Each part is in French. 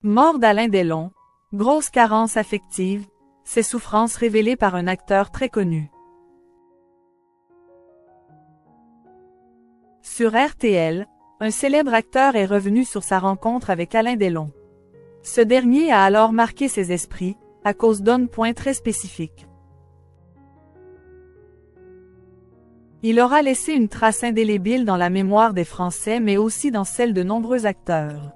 Mort d'Alain Delon, grosse carence affective, ses souffrances révélées par un acteur très connu. Sur RTL, un célèbre acteur est revenu sur sa rencontre avec Alain Delon. Ce dernier a alors marqué ses esprits, à cause d'un point très spécifique. Il aura laissé une trace indélébile dans la mémoire des Français mais aussi dans celle de nombreux acteurs.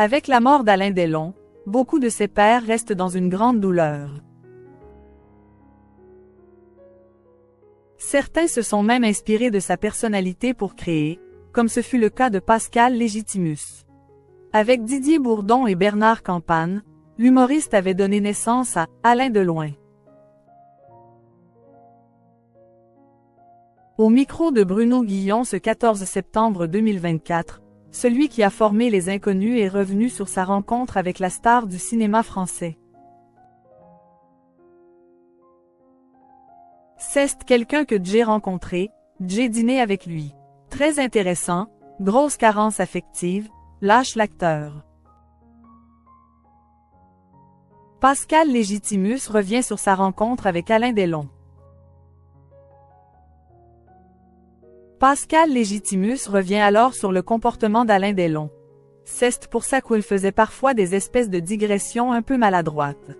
Avec la mort d'Alain Delon, beaucoup de ses pairs restent dans une grande douleur. Certains se sont même inspirés de sa personnalité pour créer, comme ce fut le cas de Pascal Légitimus. Avec Didier Bourdon et Bernard Campagne, l'humoriste avait donné naissance à Alain Deloin. Au micro de Bruno Guillon ce 14 septembre 2024, celui qui a formé Les Inconnus est revenu sur sa rencontre avec la star du cinéma français. C'est quelqu'un que j'ai rencontré, j'ai dîné avec lui. Très intéressant, grosse carence affective, lâche l'acteur. Pascal Légitimus revient sur sa rencontre avec Alain Delon. Pascal Légitimus revient alors sur le comportement d'Alain Delon. C'est pour ça qu'il faisait parfois des espèces de digressions un peu maladroites.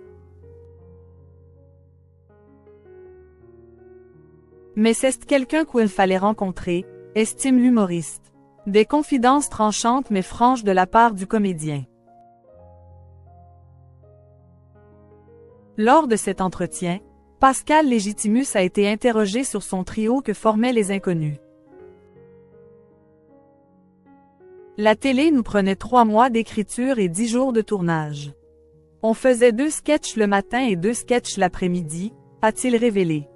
Mais c'est quelqu'un qu'il fallait rencontrer, estime l'humoriste. Des confidences tranchantes mais franches de la part du comédien. Lors de cet entretien, Pascal Légitimus a été interrogé sur son trio que formaient Les Inconnus. La télé nous prenait 3 mois d'écriture et 10 jours de tournage. On faisait 2 sketchs le matin et 2 sketchs l'après-midi, a-t-il révélé.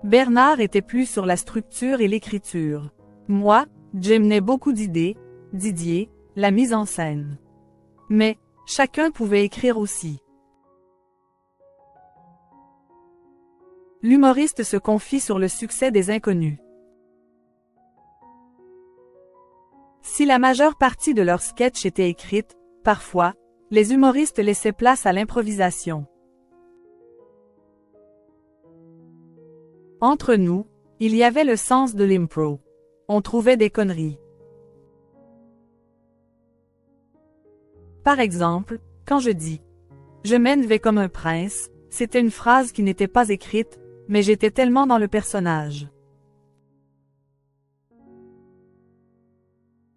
Bernard était plus sur la structure et l'écriture. Moi, j'amenais beaucoup d'idées, Didier, la mise en scène. Mais, chacun pouvait écrire aussi. L'humoriste se confie sur le succès des Inconnus. Si la majeure partie de leurs sketchs était écrite, parfois, les humoristes laissaient place à l'improvisation. Entre nous, il y avait le sens de l'impro. On trouvait des conneries. Par exemple, quand je dis « Je m'énervais comme un prince », c'était une phrase qui n'était pas écrite, mais j'étais tellement dans le personnage.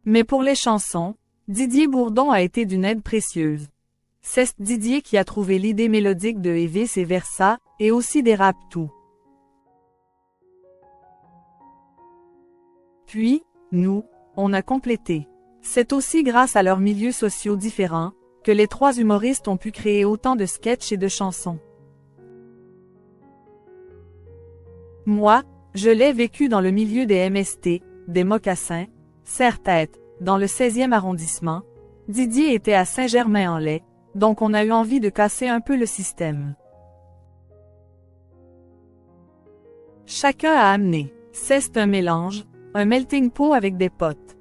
Mais pour les chansons, Didier Bourdon a été d'une aide précieuse. C'est Didier qui a trouvé l'idée mélodique de et vice versa, et aussi des rap tout. Puis, nous, on a complété. C'est aussi grâce à leurs milieux sociaux différents, que les 3 humoristes ont pu créer autant de sketchs et de chansons. Moi, je l'ai vécu dans le milieu des MST, des mocassins, serre-tête, dans le 16e arrondissement. Didier était à Saint-Germain-en-Laye, donc on a eu envie de casser un peu le système. Chacun a amené. C'est un mélange, un melting pot avec des potes.